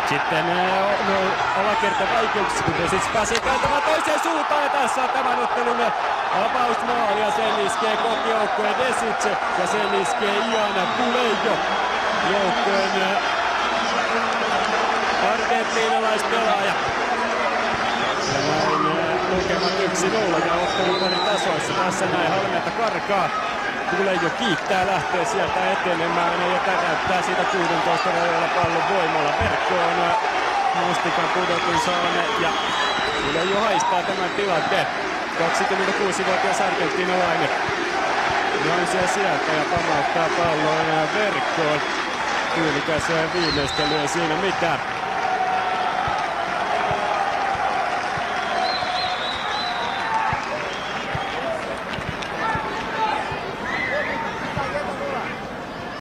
Nyt sitten alakertavaikeuksissa, kun Desic pääsee kääntämään toiseen suuntaan. Ja tässä on tämän ottelun avausmaali ja sen iskee kotijoukkueen Desic. Ja sen iskee Ian Pulejo, joukkueen argentiinalaispelaaja. Ja näin lukemat 1-0 ja ottelun oli tasoissa. Tässä näin Halmeelta karkaa. Pulejo kiittää, lähtee sieltä etenemään ja täräyttää siitä 16 rajoilla pallon voimalla verkkoon. Mustikan pudotusaine ja Pulejo haistaa tämän tilanteen. 26-vuotias argentiinalainen nousee sieltä ja pamauttaa pallon verkkoon. Tyylikäs viimeistely ei siinä mitään.